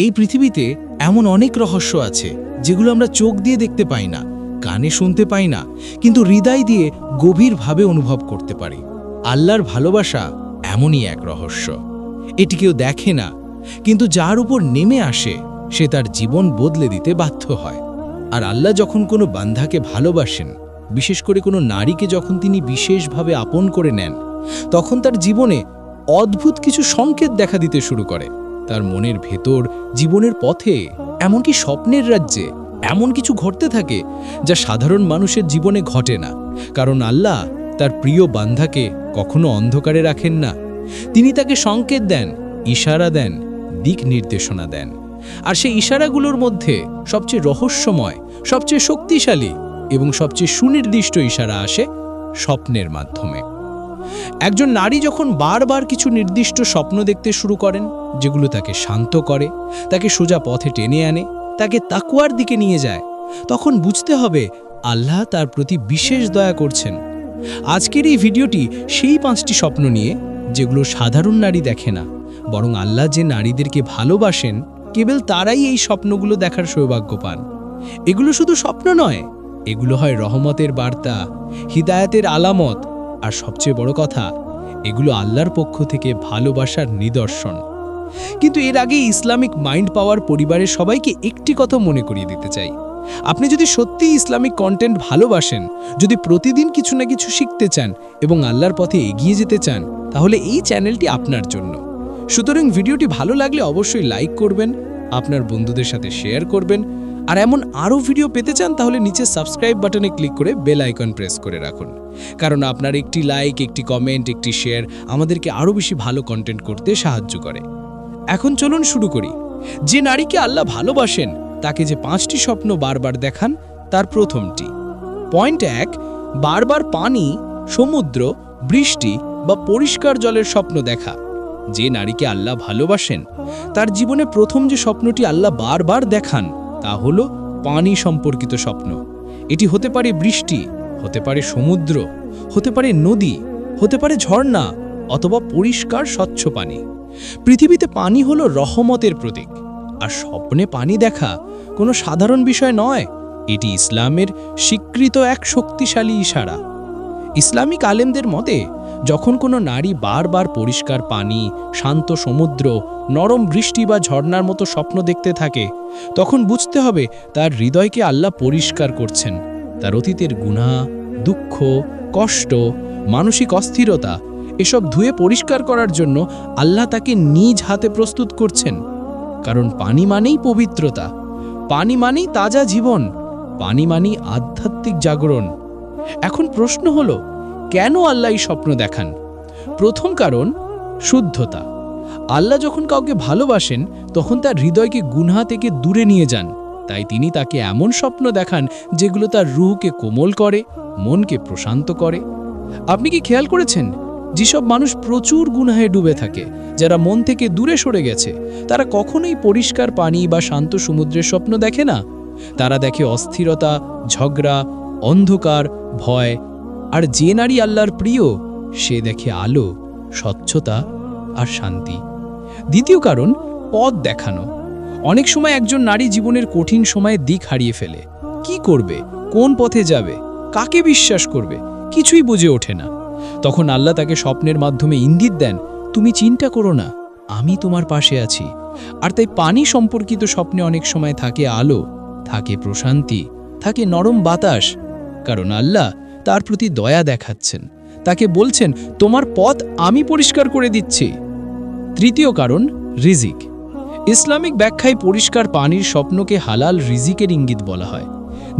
এই পৃথিবীতে এমন অনেক রহস্য আছে যেগুলো আমরা চোখ দিয়ে দেখতে পাই না, কানে শুনতে পাই না, কিন্তু হৃদয় দিয়ে গভীরভাবে অনুভব করতে পারি। আল্লাহর ভালোবাসা এমনই এক রহস্য। এটি কেউ দেখে না, কিন্তু যার উপর নেমে আসে সে তার জীবন বদলে দিতে বাধ্য হয়। আর আল্লাহ যখন কোনো বান্দাকে ভালোবাসেন, বিশেষ করে কোনো নারীকে যখন তিনি বিশেষভাবে আপন করে নেন, তখন তার জীবনে অদ্ভুত কিছু সংকেত দেখা দিতে শুরু করে। তার মনের ভেতর, জীবনের পথে, এমনকি স্বপ্নের রাজ্যে এমন কিছু ঘটতে থাকে যা সাধারণ মানুষের জীবনে ঘটে না। কারণ আল্লাহ তার প্রিয় বান্দাকে কখনো অন্ধকারে রাখেন না। তিনি তাকে সংকেত দেন, ইশারা দেন, দিক নির্দেশনা দেন। আর সেই ইশারাগুলোর মধ্যে সবচেয়ে রহস্যময়, সবচেয়ে শক্তিশালী এবং সবচেয়ে সুনির্দিষ্ট ইশারা আসে স্বপ্নের মাধ্যমে। একজন নারী যখন বারবার কিছু নির্দিষ্ট স্বপ্ন দেখতে শুরু করেন, যেগুলো তাকে শান্ত করে, তাকে সোজা পথে টেনে আনে, তাকে তাকওয়ার দিকে নিয়ে যায়, তখন বুঝতে হবে আল্লাহ তার প্রতি বিশেষ দয়া করছেন। আজকের এই ভিডিওটি সেই 5টি স্বপ্ন নিয়ে, যেগুলো সাধারণ নারী দেখে না, বরং আল্লাহ যে নারীদেরকে ভালোবাসেন কেবল তারাই এই স্বপ্নগুলো দেখার সৌভাগ্য পান। এগুলো শুধু স্বপ্ন নয়, এগুলো হয় রহমতের বার্তা, হিদায়াতের আলামত, আর সবচেয়ে বড় কথা, এগুলো আল্লাহর পক্ষ থেকে ভালোবাসার নিদর্শন। কিন্তু এর আগে ইসলামিক মাইন্ড পাওয়ার পরিবারের সবাইকে একটি কথা মনে করিয়ে দিতে চাই। আপনি যদি সত্যিই ইসলামিক কন্টেন্ট ভালোবাসেন, যদি প্রতিদিন কিছু না কিছু শিখতে চান এবং আল্লাহর পথে এগিয়ে যেতে চান, তাহলে এই চ্যানেলটি আপনার জন্য। সুতরাং ভিডিওটি ভালো লাগলে অবশ্যই লাইক করবেন, আপনার বন্ধুদের সাথে শেয়ার করবেন, আর এমন আরও ভিডিও পেতে চান তাহলে নিচে সাবস্ক্রাইব বাটনে ক্লিক করে বেল আইকন প্রেস করে রাখুন। কারণ আপনার একটি লাইক, একটি কমেন্ট, একটি শেয়ার আমাদেরকে আরও বেশি ভালো কন্টেন্ট করতে সাহায্য করে। এখন চলুন শুরু করি। যে নারীকে আল্লাহ ভালোবাসেন তাকে যে 5টি স্বপ্ন বারবার দেখান, তার প্রথমটি। পয়েন্ট 1, বারবার পানি, সমুদ্র, বৃষ্টি বা পরিষ্কার জলের স্বপ্ন দেখা। যে নারীকে আল্লাহ ভালোবাসেন তার জীবনে প্রথম যে স্বপ্নটি আল্লাহ বারবার দেখান তা হলো পানি সম্পর্কিত স্বপ্ন। এটি হতে পারে বৃষ্টি, হতে পারে সমুদ্র, হতে পারে নদী, হতে পারে ঝর্ণা, অথবা পরিষ্কার স্বচ্ছ পানি। পৃথিবীতে পানি হলো রহমতের প্রতীক, আর স্বপ্নে পানি দেখা কোনো সাধারণ বিষয় নয়। এটি ইসলামের স্বীকৃত এক শক্তিশালী ইশারা। ইসলামিক আলেমদের মতে যখন কোনো নারী বারবার পরিষ্কার পানি, শান্ত সমুদ্র, নরম বৃষ্টি বা ঝর্ণার মতো স্বপ্ন দেখতে থাকে, তখন বুঝতে হবে তার হৃদয়কে আল্লাহ পরিষ্কার করছেন। তার অতীতের গুনাহ, দুঃখ, কষ্ট, মানসিক অস্থিরতা এসব ধুয়ে পরিষ্কার করার জন্য আল্লাহ তাকে নিজ হাতে প্রস্তুত করছেন। কারণ পানি মানেই পবিত্রতা, পানি মানেই তাজা জীবন, পানি মানেই আধ্যাত্মিক জাগরণ। এখন প্রশ্ন হলো, কেন আল্লাহ এই স্বপ্ন দেখান? প্রথম কারণ, শুদ্ধতা। আল্লাহ যখন কাউকে ভালোবাসেন তখন তার হৃদয়কে গুনাহ থেকে দূরে নিয়ে যান। তাই তিনি তাকে এমন স্বপ্ন দেখান যেগুলো তার রূহকে কোমল করে, মনকে প্রশান্ত করে। আপনি কি খেয়াল করেছেন, যেসব মানুষ প্রচুর গুনাহে ডুবে থাকে, যারা মন থেকে দূরে সরে গেছে, তারা কখনোই পরিষ্কার পানি বা শান্ত সমুদ্রের স্বপ্ন দেখে না। তারা দেখে অস্থিরতা, ঝগড়া, অন্ধকার, ভয়। আর যে নারী আল্লাহর প্রিয়, সে দেখে আলো, স্বচ্ছতা আর শান্তি। দ্বিতীয় কারণ, পথ দেখানো। অনেক সময় একজন নারী জীবনের কঠিন সময়ে দিক হারিয়ে ফেলে। কি করবে, কোন পথে যাবে, কাকে বিশ্বাস করবে, কিছুই বুঝে ওঠে না। তখন আল্লাহ তাকে স্বপ্নের মাধ্যমে ইঙ্গিত দেন, তুমি চিন্তা করো না, আমি তোমার পাশে আছি। আর তাই পানি সম্পর্কিত স্বপ্নে অনেক সময় থাকে আলো, থাকে প্রশান্তি, থাকে নরম বাতাস। কারণ আল্লাহ তার প্রতি দয়া দেখাচ্ছেন, তাকে বলছেন তোমার পথ আমি পরিষ্কার করে দিচ্ছি। তৃতীয় কারণ, রিজিক। ইসলামিক ব্যাখ্যায় পরিষ্কার পানির স্বপ্নকে হালাল রিজিকের ইঙ্গিত বলা হয়।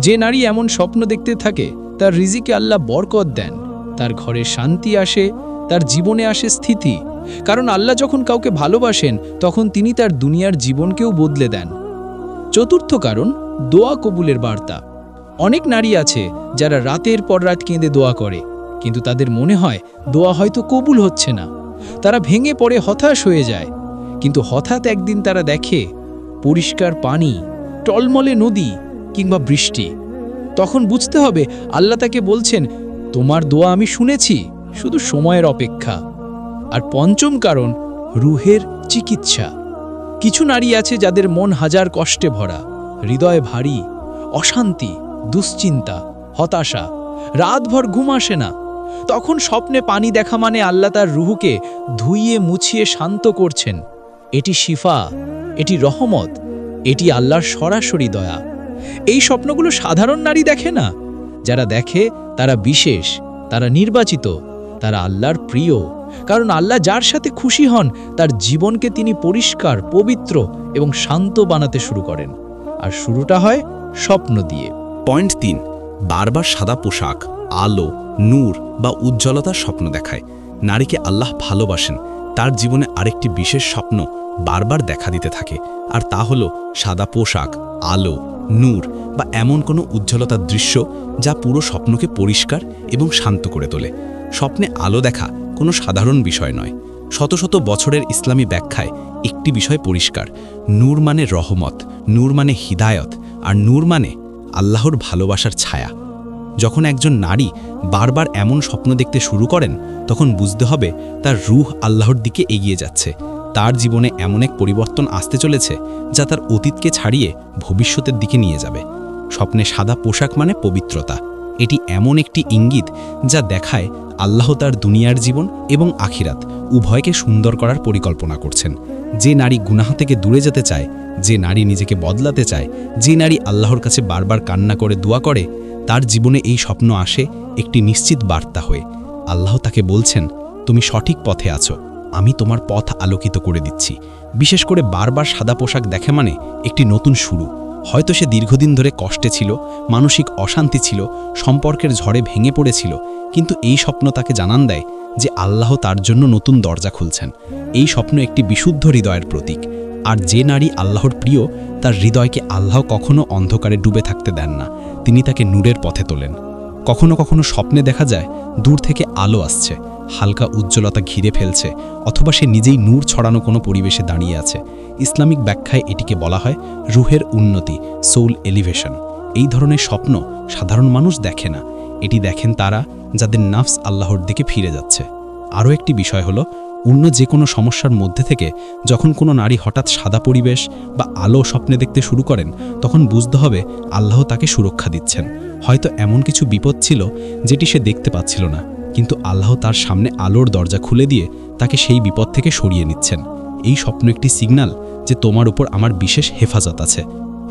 যে নারী এমন স্বপ্ন দেখতে থাকে তার রিজিকে আল্লাহ বরকত দেন, তার ঘরে শান্তি আসে, তার জীবনে আসে স্থিতি। কারণ আল্লাহ যখন কাউকে ভালোবাসেন তখন তিনি তার দুনিয়ার জীবনকেও বদলে দেন। চতুর্থ কারণ, দোয়া কবুলের বার্তা। অনেক নারী আছে যারা রাতের পর রাত কেঁদে দোয়া করে, কিন্তু তাদের মনে হয় দোয়া হয়তো কবুল হচ্ছে না। তারা ভেঙে পড়ে হতাশ হয়ে যায়। কিন্তু হঠাৎ একদিন তারা দেখে পরিষ্কার পানি, টলমলে নদী কিংবা বৃষ্টি। তখন বুঝতে হবে আল্লাহ তাকে বলছেন, তোমার দোয়া আমি শুনেছি, শুধু সময়ের অপেক্ষা। আর পঞ্চম কারণ, রুহের চিকিৎসা। কিছু নারী আছে যাদের মন হাজার কষ্টে ভরা, হৃদয় ভারী, অশান্তি, দুশ্চিন্তা, হতাশা, রাতভর ঘুম আসে না। তখন স্বপ্নে পানি দেখা মানে আল্লাহ তার রুহুকে ধুইয়ে মুছিয়ে শান্ত করছেন। এটি শিফা, এটি রহমত, এটি আল্লাহর সরাসরি দয়া। এই স্বপ্নগুলো সাধারণ নারী দেখে না। যারা দেখে তারা বিশেষ, তারা নির্বাচিত, তারা আল্লাহর প্রিয়। কারণ আল্লাহ যার সাথে খুশি হন তার জীবনকে তিনি পরিষ্কার, পবিত্র এবং শান্ত বানাতে শুরু করেন। আর শুরুটা হয় স্বপ্ন দিয়ে। পয়েন্ট 3, বারবার সাদা পোশাক, আলো, নূর বা উজ্জ্বলতার স্বপ্ন দেখায়। নারীকে আল্লাহ ভালোবাসেন, তার জীবনে আরেকটি বিশেষ স্বপ্ন বারবার দেখা দিতে থাকে, আর তা হলো সাদা পোশাক, আলো, নূর বা এমন কোনো উজ্জ্বলতার দৃশ্য যা পুরো স্বপ্নকে পরিষ্কার এবং শান্ত করে তোলে। স্বপ্নে আলো দেখা কোনো সাধারণ বিষয় নয়। শত শত বছরের ইসলামী ব্যাখ্যায় একটি বিষয় পরিষ্কার: নূর মানে রহমত, নূর মানে হিদায়ত, আর নূর মানে আল্লাহর ভালোবাসার ছায়া। যখন একজন নারী বারবার এমন স্বপ্ন দেখতে শুরু করেন, তখন বুঝতে হবে তার রূহ আল্লাহর দিকে এগিয়ে যাচ্ছে। তার জীবনে এমন এক পরিবর্তন আসতে চলেছে যা তার অতীতকে ছাড়িয়ে ভবিষ্যতের দিকে নিয়ে যাবে। স্বপ্নে সাদা পোশাক মানে পবিত্রতা। এটি এমন একটি ইঙ্গিত যা দেখায় আল্লাহ তার দুনিয়ার জীবন এবং আখিরাত উভয়কে সুন্দর করার পরিকল্পনা করছেন। যে নারী গুনাহ থেকে দূরে যেতে চায়, যে নারী নিজেকে বদলাতে চায়, যে নারী আল্লাহর কাছে বারবার কান্না করে দোয়া করে, তার জীবনে এই স্বপ্ন আসে একটি নিশ্চিত বার্তা হয়ে। আল্লাহ তাকে বলছেন, তুমি সঠিক পথে আছো, আমি তোমার পথ আলোকিত করে দিচ্ছি। বিশেষ করে বারবার সাদা পোশাক দেখে মানে একটি নতুন শুরু। হয়তো সে দীর্ঘদিন ধরে কষ্টে ছিল, মানসিক অশান্তি ছিল, সম্পর্কের ঝড়ে ভেঙে পড়েছিল, কিন্তু এই স্বপ্ন তাকে জানান দেয় যে আল্লাহ তার জন্য নতুন দরজা খুলছেন। এই স্বপ্ন একটি বিশুদ্ধ হৃদয়ের প্রতীক। আর যে নারী আল্লাহর প্রিয়, তার হৃদয়কে আল্লাহ কখনো অন্ধকারে ডুবে থাকতে দেন না, তিনি তাকে নূরের পথে তোলেন। কখনো কখনো স্বপ্নে দেখা যায় দূর থেকে আলো আসছে, হালকা উজ্জ্বলতা ঘিরে ফেলছে, অথবা সে নিজেই নূর ছড়ানো কোনো পরিবেশে দাঁড়িয়ে আছে। ইসলামিক ব্যাখ্যায় এটিকে বলা হয় রুহের উন্নতি, সোল এলিভেশন। এই ধরনের স্বপ্ন সাধারণ মানুষ দেখে না, এটি দেখেন তারা যাদের নাফস আল্লাহর দিকে ফিরে যাচ্ছে। আরও একটি বিষয় হলো, অন্য যে কোনো সমস্যার মধ্যে থেকে যখন কোনো নারী হঠাৎ সাদা পরিবেশ বা আলো স্বপ্নে দেখতে শুরু করেন, তখন বুঝতে হবে আল্লাহ তাকে সুরক্ষা দিচ্ছেন। হয়তো এমন কিছু বিপদ ছিল যেটি সে দেখতে পাচ্ছিল না, কিন্তু আল্লাহ তার সামনে আলোর দরজা খুলে দিয়ে তাকে সেই বিপদ থেকে সরিয়ে নিচ্ছেন। এই স্বপ্ন একটি সিগন্যাল যে তোমার উপর আমার বিশেষ হেফাজত আছে।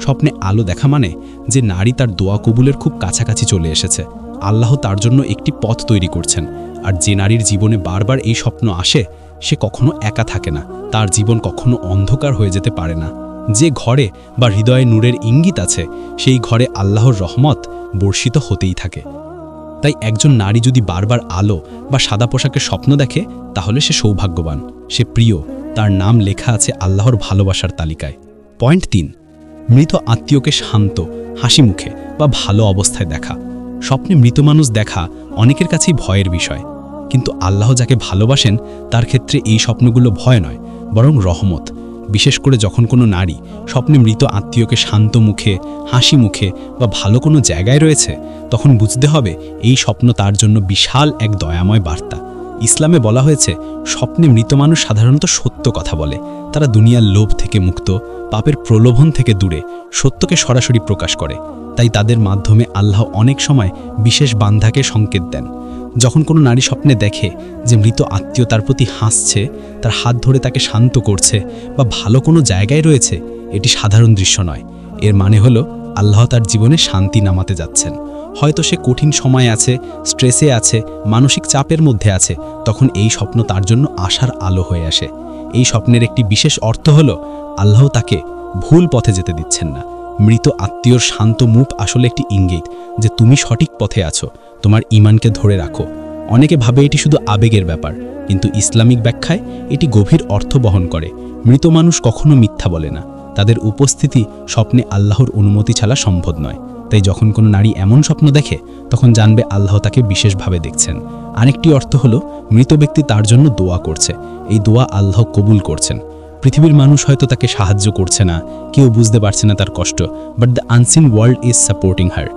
স্বপ্নে আলো দেখা মানে যে নারী তার দোয়া কবুলের খুব কাছাকাছি চলে এসেছে, আল্লাহ তার জন্য একটি পথ তৈরি করছেন। আর যে নারীর জীবনে বারবার এই স্বপ্ন আসে, সে কখনো একা থাকে না, তার জীবন কখনো অন্ধকার হয়ে যেতে পারে না। যে ঘরে বা হৃদয়ে নূরের ইঙ্গিত আছে, সেই ঘরে আল্লাহর রহমত বর্ষিত হতেই থাকে। তাই একজন নারী যদি বারবার আলো বা সাদা পোশাকের স্বপ্ন দেখে, তাহলে সে সৌভাগ্যবান, সে প্রিয়, তার নাম লেখা আছে আল্লাহর ভালোবাসার তালিকায়। পয়েন্ট 3, মৃত আত্মীয়কে শান্ত, হাসি মুখে বা ভালো অবস্থায় দেখা। স্বপ্নে মৃত মানুষ দেখা অনেকের কাছেই ভয়ের বিষয়, কিন্তু আল্লাহ যাকে ভালোবাসেন তার ক্ষেত্রে এই স্বপ্নগুলো ভয় নয়, বরং রহমত। বিশেষ করে যখন কোনো নারী স্বপ্নে মৃত আত্মীয়কে শান্ত মুখে, হাসি মুখে বা ভালো কোনো জায়গায় রয়েছে, তখন বুঝতে হবে এই স্বপ্ন তার জন্য বিশাল এক দয়াময় বার্তা। ইসলামে বলা হয়েছে স্বপ্নে মৃত মানুষ সাধারণত সত্য কথা বলে। তারা দুনিয়ার লোভ থেকে মুক্ত, পাপের প্রলোভন থেকে দূরে সত্যকে সরাসরি প্রকাশ করে। তাই তাদের মাধ্যমে আল্লাহ অনেক সময় বিশেষ বান্ধাকে সংকেত দেন। যখন কোনো নারী স্বপ্নে দেখে যে মৃত আত্মীয় তার প্রতি হাসছে, তার হাত ধরে তাকে শান্ত করছে বা ভালো কোনো জায়গায় রয়েছে, এটি সাধারণ দৃশ্য নয়। এর মানে হলো আল্লাহ তার জীবনে শান্তি নামাতে যাচ্ছেন। হয়তো সে কঠিন সময় আছে, স্ট্রেসে আছে, মানসিক চাপের মধ্যে আছে, তখন এই স্বপ্ন তার জন্য আশার আলো হয়ে আসে। এই স্বপ্নের একটি বিশেষ অর্থ হলো আল্লাহ তাকে ভুল পথে যেতে দিচ্ছেন না। মৃত আত্মীয়র শান্ত মুখ আসলে একটি ইঙ্গিত যে তুমি সঠিক পথে আছো, তোমার ঈমানকে ধরে রাখো। অনেকে ভাবে এটি শুধু আবেগের ব্যাপার, কিন্তু ইসলামিক ব্যাখ্যায় এটি গভীর অর্থ বহন করে। মৃত মানুষ কখনো মিথ্যা বলে না, তাদের উপস্থিতি স্বপ্নে আল্লাহর অনুমতি ছাড়া সম্ভব নয়। তাই যখন কোনো নারী এমন স্বপ্ন দেখে, তখন জানবে আল্লাহ তাকে বিশেষভাবে দেখছেন। আরেকটি অর্থ হলো মৃত ব্যক্তি তার জন্য দোয়া করছে, এই দোয়া আল্লাহ কবুল করছেন। পৃথিবীর মানুষ হয়তো তাকে সাহায্য করছে না, কেউ বুঝতে পারছে না তার কষ্ট, but the unseen world is supporting her.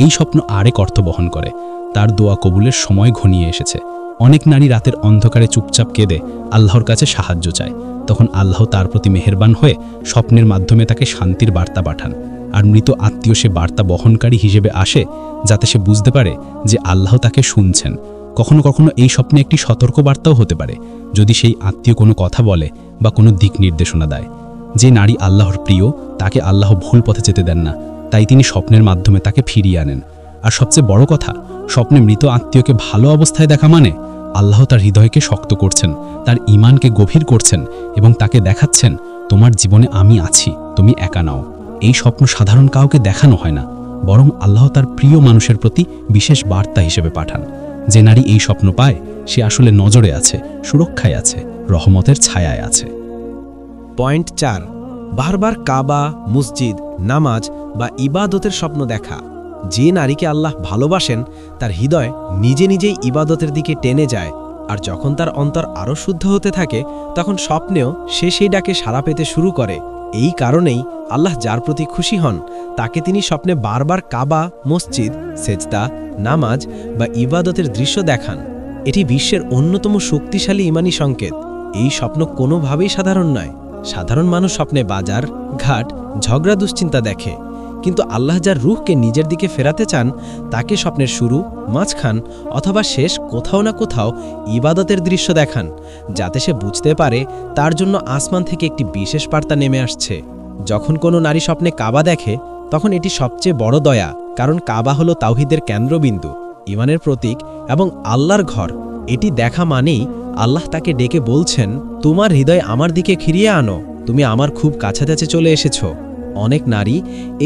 এই স্বপ্ন আরেক অর্থ বহন করে, তার দোয়া কবুলের সময় ঘনিয়ে এসেছে। অনেক নারী রাতের অন্ধকারে চুপচাপ কেঁদে আল্লাহর কাছে সাহায্য চায়। তখন আল্লাহ তার প্রতি মেহেরবান হয়ে স্বপ্নের মাধ্যমে তাকে শান্তির বার্তা পাঠান। আর মৃত আত্মীয় সে বার্তা বহনকারী হিসেবে আসে, যাতে সে বুঝতে পারে যে আল্লাহ তাকে শুনছেন। কখনো কখনো এই স্বপ্নে একটি সতর্ক বার্তাও হতে পারে, যদি সেই আত্মীয় কোনো কথা বলে বা কোনো দিক নির্দেশনা দেয়। যে নারী আল্লাহর প্রিয়, তাকে আল্লাহ ভুল পথে যেতে দেন না, তাই তিনি স্বপ্নের মাধ্যমে তাকে ফিরিয়ে আনেন। আর সবচেয়ে বড় কথা, স্বপ্নে মৃত আত্মীয়কে ভালো অবস্থায় দেখা মানে আল্লাহ তার হৃদয়কে শক্ত করছেন, তার ঈমানকে গভীর করছেন এবং তাকে দেখাচ্ছেন, তোমার জীবনে আমি আছি, তুমি একা নাও। এই স্বপ্ন সাধারণ কাউকে দেখানো হয় না, বরং আল্লাহ তার প্রিয় মানুষের প্রতি বিশেষ বার্তা হিসেবে পাঠান। যে নারী এই স্বপ্ন পায়, সে আসলে নজরে আছে, সুরক্ষায় আছে, রহমতের ছায়ায় আছে। পয়েন্ট 4, বারবার কাবা, মসজিদ, নামাজ বা ইবাদতের স্বপ্ন দেখা। যে নারীকে আল্লাহ ভালোবাসেন, তার হৃদয় নিজে নিজেই ইবাদতের দিকে টেনে যায়। আর যখন তার অন্তর আরও শুদ্ধ হতে থাকে, তখন স্বপ্নেও সে সেই ডাকে সাড়া পেতে শুরু করে। এই কারণেই আল্লাহ যার প্রতি খুশি হন, তাকে তিনি স্বপ্নে বারবার কাবা, মসজিদ, সেজদা, নামাজ বা ইবাদতের দৃশ্য দেখান। এটি বিশ্বের অন্যতম শক্তিশালী ঈমানি সংকেত। এই স্বপ্ন কোনোভাবেই সাধারণ নয়। সাধারণ মানুষ স্বপ্নে বাজার, ঘাট, ঝগড়া, দুশ্চিন্তা দেখে, কিন্তু আল্লাহ যার রূহকে নিজের দিকে ফেরাতে চান, তাকে স্বপ্নের শুরু, মাঝখান অথবা শেষ কোথাও না কোথাও ইবাদতের দৃশ্য দেখান, যাতে সে বুঝতে পারে তার জন্য আসমান থেকে একটি বিশেষ বার্তা নেমে আসছে। যখন কোনো নারী স্বপ্নে কাবা দেখে, তখন এটি সবচেয়ে বড় দয়া, কারণ কাবা হলো তাওহীদের কেন্দ্রবিন্দু, ঈমানের প্রতীক এবং আল্লাহর ঘর। এটি দেখা মানেই আল্লাহ তাকে ডেকে বলছেন, তোমার হৃদয় আমার দিকে ফিরিয়ে আনো, তুমি আমার খুব কাছাকাছি চলে এসেছো। অনেক নারী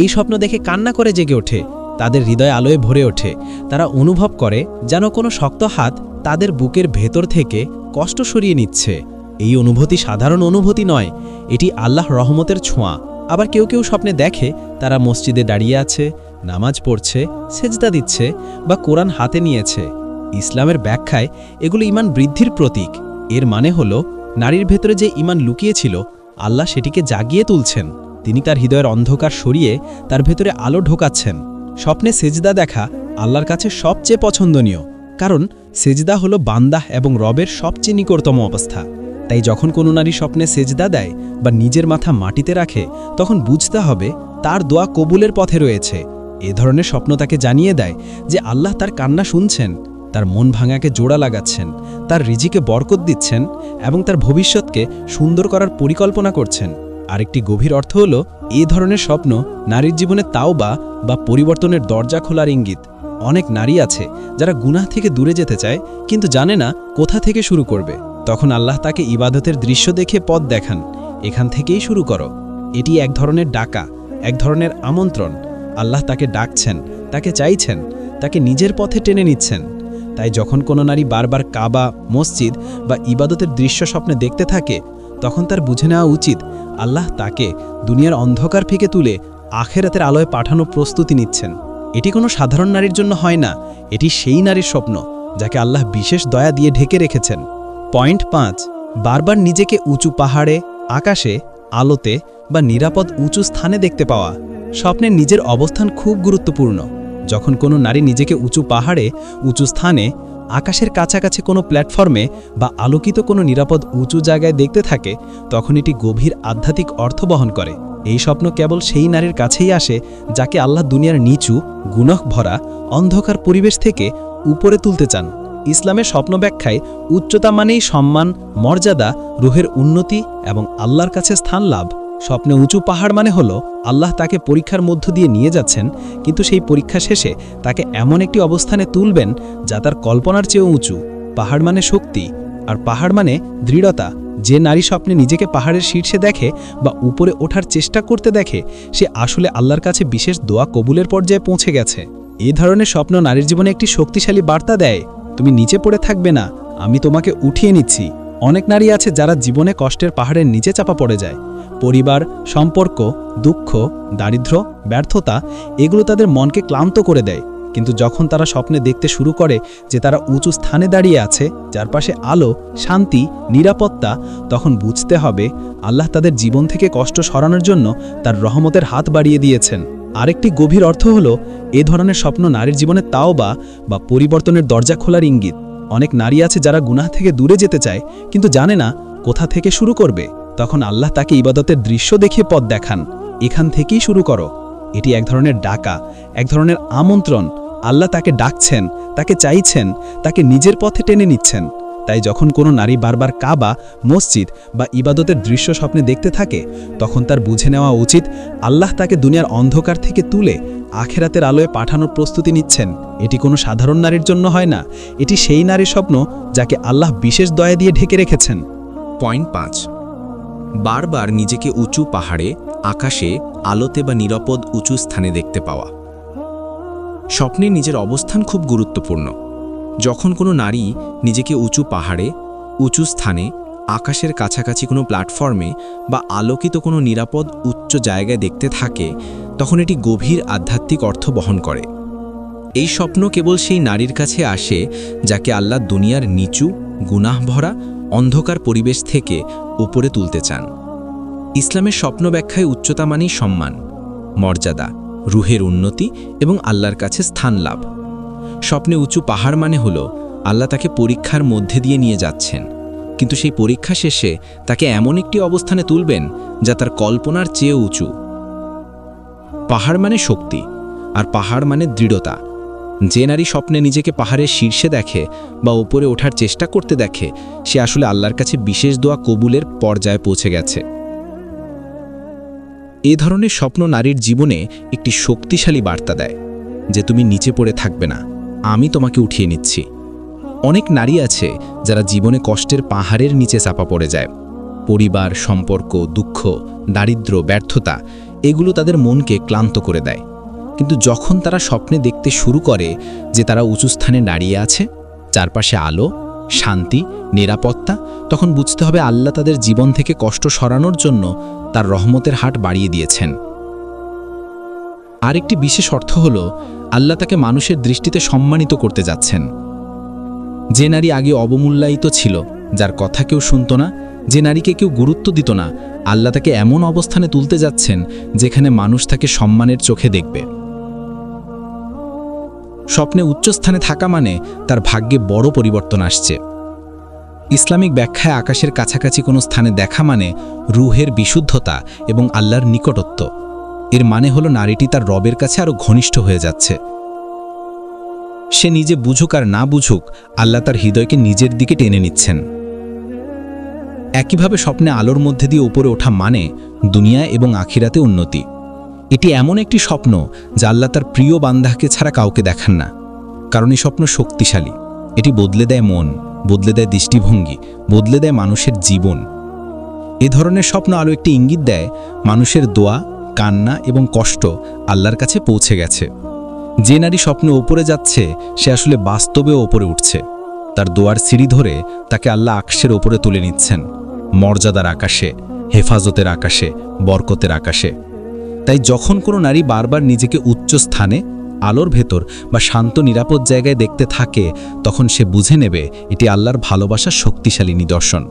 এই স্বপ্ন দেখে কান্না করে জেগে ওঠে, তাদের হৃদয় আলোয় ভরে ওঠে। তারা অনুভব করে যেন কোনো শক্ত হাত তাদের বুকের ভেতর থেকে কষ্ট সরিয়ে নিচ্ছে। এই অনুভূতি সাধারণ অনুভূতি নয়, এটি আল্লাহ রহমতের ছোঁয়া। আবার কেউ কেউ স্বপ্নে দেখে তারা মসজিদে দাঁড়িয়ে আছে, নামাজ পড়ছে, সেজদা দিচ্ছে বা কোরআন হাতে নিয়েছে। ইসলামের ব্যাখ্যায় এগুলো ঈমান বৃদ্ধির প্রতীক। এর মানে হলো, নারীর ভেতরে যে ঈমান লুকিয়েছিল, আল্লাহ সেটিকে জাগিয়ে তুলছেন। তিনি তার হৃদয়ের অন্ধকার সরিয়ে তার ভেতরে আলো ঢোকাচ্ছেন। স্বপ্নে সেজদা দেখা আল্লাহর কাছে সবচেয়ে পছন্দনীয়, কারণ সেজদা হলো বান্দাহ এবং রবের সবচেয়ে নিকটতম অবস্থা। তাই যখন কোনো নারী স্বপ্নে সেজদা দেয় বা নিজের মাথা মাটিতে রাখে, তখন বুঝতে হবে তার দোয়া কবুলের পথে রয়েছে। এ ধরনের স্বপ্ন তাকে জানিয়ে দেয় যে আল্লাহ তার কান্না শুনছেন, তার মন ভাঙাকে জোড়া লাগাচ্ছেন, তার রিজিকে বরকত দিচ্ছেন এবং তার ভবিষ্যৎকে সুন্দর করার পরিকল্পনা করছেন। আরেকটি গভীর অর্থ হলো, এই ধরনের স্বপ্ন নারীর জীবনে তাওবা বা পরিবর্তনের দরজা খোলার ইঙ্গিত। অনেক নারী আছে যারা গুনাহ থেকে দূরে যেতে চায়, কিন্তু জানে না কোথা থেকে শুরু করবে। তখন আল্লাহ তাকে ইবাদতের দৃশ্য দেখে পথ দেখান, এখান থেকেই শুরু করো। এটি এক ধরনের ডাকা, এক ধরনের আমন্ত্রণ। আল্লাহ তাকে ডাকছেন, তাকে চাইছেন, তাকে নিজের পথে টেনে নিচ্ছেন। তাই যখন কোনো নারী বারবার কাবা, মসজিদ বা ইবাদতের দৃশ্য স্বপ্নে দেখতে থাকে, তখন তার বুঝে নেওয়া উচিত আল্লাহ তাকে দুনিয়ার অন্ধকার থেকে তুলে আখেরাতের আলোয় পাঠানোর প্রস্তুতি নিচ্ছেন। এটি কোনো সাধারণ নারীর জন্য হয় না, এটি সেই নারীর স্বপ্ন যাকে আল্লাহ বিশেষ দয়া দিয়ে ঢেকে রেখেছেন। পয়েন্ট 5, বারবার নিজেকে উঁচু পাহাড়ে, আকাশে, আলোতে বা নিরাপদ উঁচু স্থানে দেখতে পাওয়া। স্বপ্নের নিজের অবস্থান খুব গুরুত্বপূর্ণ। যখন কোনো নারী নিজেকে উঁচু পাহাড়ে, উঁচু স্থানে, আকাশের কাছাকাছি কোনো প্ল্যাটফর্মে বা আলোকিত কোনো নিরাপদ উঁচু জায়গায় দেখতে থাকে, তখন এটি গভীর আধ্যাত্মিক অর্থ বহন করে। এই স্বপ্ন কেবল সেই নারীর কাছেই আসে যাকে আল্লাহ দুনিয়ার নিচু, গুনাহ ভরা, অন্ধকার পরিবেশ থেকে উপরে তুলতে চান। ইসলামের স্বপ্ন ব্যাখ্যায় উচ্চতা মানেই সম্মান, মর্যাদা, রূহের উন্নতি এবং আল্লাহর কাছে স্থান লাভ। স্বপ্নে উঁচু পাহাড় মানে হলো আল্লাহ তাকে পরীক্ষার মধ্য দিয়ে নিয়ে যাচ্ছেন, কিন্তু সেই পরীক্ষা শেষে তাকে এমন একটি অবস্থানে তুলবেন যা তার কল্পনার চেয়েও উঁচু। পাহাড় মানে শক্তি, আর পাহাড় মানে দৃঢ়তা। যে নারী স্বপ্নে নিজেকে পাহাড়ের শীর্ষে দেখে বা উপরে ওঠার চেষ্টা করতে দেখে, সে আসলে আল্লাহর কাছে বিশেষ দোয়া কবুলের পর্যায়ে পৌঁছে গেছে। এই ধরনের স্বপ্ন নারীর জীবনে একটি শক্তিশালী বার্তা দেয়, তুমি নিচে পড়ে থাকবে না, আমি তোমাকে উঠিয়ে নিচ্ছি। অনেক নারী আছে যারা জীবনে কষ্টের পাহাড়ের নিচে চাপা পড়ে যায়। পরিবার, সম্পর্ক, দুঃখ, দারিদ্র্য, ব্যর্থতা এগুলো তাদের মনকে ক্লান্ত করে দেয়। কিন্তু যখন তারা স্বপ্নে দেখতে শুরু করে যে তারা উঁচু স্থানে দাঁড়িয়ে আছে, যার পাশে আলো, শান্তি, নিরাপত্তা, তখন বুঝতে হবে আল্লাহ তাদের জীবন থেকে কষ্ট সরানোর জন্য তার রহমতের হাত বাড়িয়ে দিয়েছেন। আরেকটি গভীর অর্থ হলো, এ ধরনের স্বপ্ন নারীর জীবনে তাওবা বা পরিবর্তনের দরজা খোলার ইঙ্গিত। অনেক নারী আছে যারা গুনাহ থেকে দূরে যেতে চায় কিন্তু জানে না কোথা থেকে শুরু করবে। তখন আল্লাহ তাকে ইবাদতের দৃশ্য দেখিয়ে পথ দেখান, এখান থেকেই শুরু করো। এটি এক ধরনের ডাকা, এক ধরনের আমন্ত্রণ। আল্লাহ তাকে ডাকছেন, তাকে চাইছেন, তাকে নিজের পথে টেনে নিচ্ছেন। তাই যখন কোনো নারী বারবার কাবা, মসজিদ বা ইবাদতের দৃশ্য স্বপ্নে দেখতে থাকে, তখন তার বুঝে নেওয়া উচিত আল্লাহ তাকে দুনিয়ার অন্ধকার থেকে তুলে আখেরাতের আলোয় পাঠানোর প্রস্তুতি নিচ্ছেন। এটি কোনো সাধারণ নারীর জন্য হয় না, এটি সেই নারীর স্বপ্ন যাকে আল্লাহ বিশেষ দয়া দিয়ে ঢেকে রেখেছেন। পয়েন্ট 5, বারবার নিজেকে উঁচু পাহাড়ে, আকাশে, আলোতে বা নিরাপদ উঁচু স্থানে দেখতে পাওয়া। স্বপ্নে নিজের অবস্থান খুব গুরুত্বপূর্ণ। যখন কোনো নারী নিজেকে উঁচু পাহাড়ে, উঁচু স্থানে, আকাশের কাছাকাছি কোনো প্ল্যাটফর্মে বা আলোকিত কোনো নিরাপদ উচ্চ জায়গায় দেখতে থাকে, তখন এটি গভীর আধ্যাত্মিক অর্থ বহন করে। এই স্বপ্ন কেবল সেই নারীর কাছে আসে যাকে আল্লাহ দুনিয়ার নিচু, গুনাহ ভরা, অন্ধকার পরিবেশ থেকে উপরে তুলতে চান। ইসলামের স্বপ্ন ব্যাখ্যায় উচ্চতা মানেই সম্মান, মর্যাদা, রুহের উন্নতি এবং আল্লাহর কাছে স্থান লাভ। স্বপ্নে উঁচু পাহাড় মানে হল আল্লাহ তাকে পরীক্ষার মধ্যে দিয়ে নিয়ে যাচ্ছেন, কিন্তু সেই পরীক্ষা শেষে তাকে এমন একটি অবস্থানে তুলবেন যা তার কল্পনার চেয়ে উঁচু। পাহাড় মানে শক্তি, আর পাহাড় মানে দৃঢ়তা। যে নারী স্বপ্নে নিজেকে পাহাড়ের শীর্ষে দেখে বা উপরে ওঠার চেষ্টা করতে দেখে, সে আসলে আল্লাহর কাছে বিশেষ দোয়া কবুলের পর্যায়ে পৌঁছে গেছে। এ ধরনের স্বপ্ন নারীর জীবনে একটি শক্তিশালী বার্তা দেয় যে তুমি নিচে পড়ে থাকবে না, আমি তোমাকে উঠিয়ে নিচ্ছি। অনেক নারী আছে যারা জীবনে কষ্টের পাহাড়ের নিচে চাপা পড়ে যায়। পরিবার, সম্পর্ক, দুঃখ, দারিদ্র্য, ব্যর্থতা এগুলো তাদের মনকে ক্লান্ত করে দেয়। কিন্তু যখন তারা স্বপ্নে দেখতে শুরু করে যে তারা উঁচু স্থানে দাঁড়িয়ে আছে, চারপাশে আলো, শান্তি, নিরাপত্তা, তখন বুঝতে হবে আল্লাহ তাদের জীবন থেকে কষ্ট সরানোর জন্য তার রহমতের হাট বাড়িয়ে দিয়েছেন। আরেকটি বিশেষ অর্থ হল আল্লাহ তাকে মানুষের দৃষ্টিতে সম্মানিত করতে যাচ্ছেন। যে নারী আগে অবমূল্যায়িত ছিল, যার কথা কেউ শুনত না, যে নারীকে কেউ গুরুত্ব দিত না, আল্লাহ তাকে এমন অবস্থানে তুলতে যাচ্ছেন যেখানে মানুষ তাকে সম্মানের চোখে দেখবে। স্বপ্নে উচ্চস্থানে থাকা মানে তার ভাগ্যে বড় পরিবর্তন আসছে। ইসলামিক ব্যাখ্যায় আকাশের কাছাকাছি কোনো স্থানে দেখা মানে রুহের বিশুদ্ধতা এবং আল্লাহর নিকটত্ব। এর মানে হলো নারীটি তার রবের কাছে আরও ঘনিষ্ঠ হয়ে যাচ্ছে। সে নিজে বুঝুক আর না বুঝুক, আল্লাহ তার হৃদয়কে নিজের দিকে টেনে নিচ্ছেন। একইভাবে স্বপ্নে আলোর মধ্যে দিয়ে উপরে ওঠা মানে দুনিয়া এবং আখিরাতে উন্নতি। এটি এমন একটি স্বপ্ন যা আল্লাহ তার প্রিয় বান্দাকে ছাড়া কাউকে দেখান না, কারণ এই স্বপ্ন শক্তিশালী। এটি বদলে দেয় মন, বদলে দেয় দৃষ্টিভঙ্গি, বদলে দেয় মানুষের জীবন। এ ধরনের স্বপ্ন আলো একটি ইঙ্গিত দেয় মানুষের দোয়া, কান্না এবং কষ্ট আল্লাহর কাছে পৌঁছে গেছে। যে নারী স্বপ্নে ওপরে যাচ্ছে সে আসলে বাস্তবেও ওপরে উঠছে। তার দোয়ার সিঁড়ি ধরে তাকে আল্লাহ আকাশের ওপরে তুলে নিচ্ছেন, মর্যাদার আকাশে, হেফাজতের আকাশে, বরকতের আকাশে। তাই যখন কোনো নারী বারবার নিজেকে উচ্চ স্থানে, আলোর ভেতর বা শান্ত নিরাপদ জায়গায় দেখতে থাকে, তখন সে বুঝে নেবে এটি আল্লাহর ভালোবাসার শক্তিশালী নিদর্শন।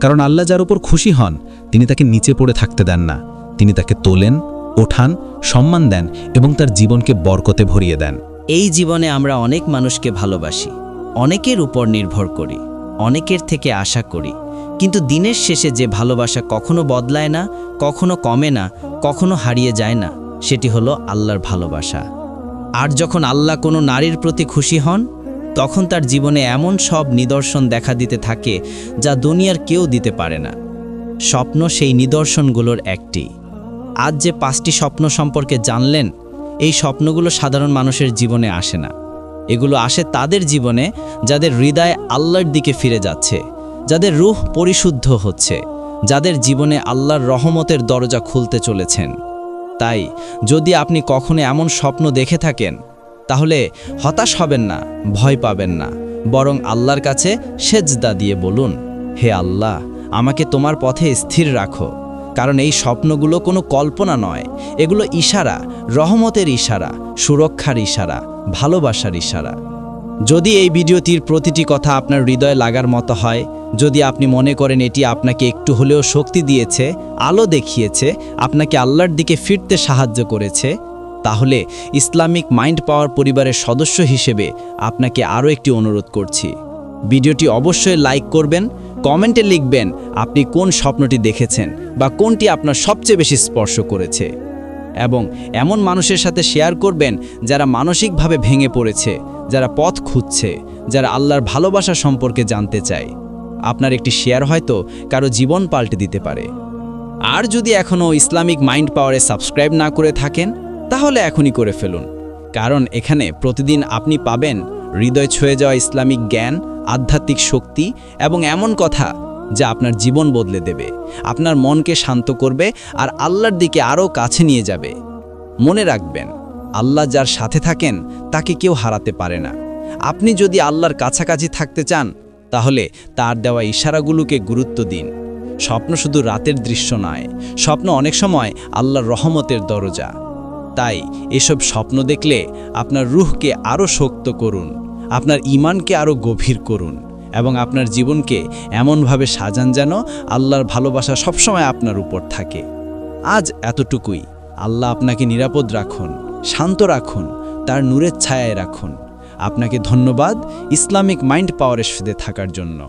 কারণ আল্লাহ যার উপর খুশি হন তিনি তাকে নিচে পড়ে থাকতে দেন না, তিনি তাকে তোলেন, ওঠান, সম্মান দেন এবং তার জীবনকে বরকতে ভরিয়ে দেন। এই জীবনে আমরা অনেক মানুষকে ভালোবাসি, অনেকের উপর নির্ভর করি, অনেকের থেকে আশা করি, কিন্তু দিনের শেষে যে ভালোবাসা কখনো বদলায় না, কখনো কমে না, কখনো হারিয়ে যায় না, সেটি হলো আল্লাহর ভালোবাসা। আর যখন আল্লাহ কোনো নারীর প্রতি খুশি হন, তখন তার জীবনে এমন সব নিদর্শন দেখা দিতে থাকে যা দুনিয়ার কেউ দিতে পারে না। স্বপ্ন সেই নিদর্শনগুলোর একটি। আজ যে 5টি স্বপ্ন সম্পর্কে জানলেন, এই স্বপ্নগুলো সাধারণ মানুষের জীবনে আসে না। এগুলো আসে তাদের জীবনে যাদের হৃদয় আল্লাহর দিকে ফিরে যাচ্ছে, যাদের রূহ পরিশুদ্ধ হচ্ছে, যাদের জীবনে আল্লাহর রহমতের দরজা খুলতে চলেছেন। তাই যদি আপনি কখনো এমন স্বপ্ন দেখে থাকেন, তাহলে হতাশ হবেন না, ভয় পাবেন না, বরং আল্লাহর কাছে সেজদা দিয়ে বলুন, হে আল্লাহ, আমাকে তোমার পথে স্থির রাখো। কারণ এই স্বপ্নগুলো কোনো কল্পনা নয়, এগুলো ইশারা, রহমতের ইশারা, সুরক্ষার ইশারা, ভালোবাসার ইশারা। যদি এই ভিডিওটির প্রতিটি কথা আপনার হৃদয়ে লাগার মতো হয়, যদি আপনি মনে করেন এটি আপনাকে একটু হলেও শক্তি দিয়েছে, আলো দেখিয়েছে, আপনাকে আল্লাহর দিকে ফিরতে সাহায্য করেছে, তাহলে ইসলামিক মাইন্ড পাওয়ার পরিবারের সদস্য হিসেবে আপনাকে আরও একটি অনুরোধ করছি। ভিডিওটি অবশ্যই লাইক করবেন, কমেন্টে লিখবেন আপনি কোন স্বপ্নটি দেখেছেন বা কোনটি আপনার সবচেয়ে বেশি স্পর্শ করেছে, এবং এমন মানুষের সাথে শেয়ার করবেন যারা মানসিকভাবে ভেঙে পড়েছে, যারা পথ খুঁজছে, যারা আল্লাহর ভালোবাসা সম্পর্কে জানতে চায়। আপনার একটি শেয়ার হয়তো কারো জীবন পাল্টে দিতে পারে। আর যদি এখনও ইসলামিক মাইন্ড পাওয়ারে সাবস্ক্রাইব না করে থাকেন, তাহলে এখনই করে ফেলুন, কারণ এখানে প্রতিদিন আপনি পাবেন হৃদয় ছুঁয়ে যাওয়া ইসলামিক জ্ঞান, আধ্যাত্মিক শক্তি এবং এমন কথা যা আপনার জীবন বদলে দেবে, আপনার মনকে শান্ত করবে আর আল্লাহর দিকে আরও কাছে নিয়ে যাবে। মনে রাখবেন, আল্লাহ যার সাথে থাকেন তাকে কেউ হারাতে পারে না। আপনি যদি আল্লাহর কাছাকাছি থাকতে চান, তাহলে তার দেওয়া ইশারাগুলোকে গুরুত্ব দিন। স্বপ্ন শুধু রাতের দৃশ্য নয়, স্বপ্ন অনেক সময় আল্লাহর রহমতের দরজা। তাই এসব স্বপ্ন দেখলে আপনার রূহকে আরও শক্ত করুন, আপনার ঈমানকে আরও গভীর করুন এবং আপনার জীবনকে এমনভাবে সাজান যেন আল্লাহর ভালোবাসা সবসময় আপনার উপর থাকে। আজ এতটুকুই। আল্লাহ আপনাকে নিরাপদ রাখুন, শান্ত রাখুন, তার নূরের ছায়ায় রাখুন। আপনাকে ধন্যবাদ ইসলামিক মাইন্ড পাওয়ারের সাথে থাকার জন্য।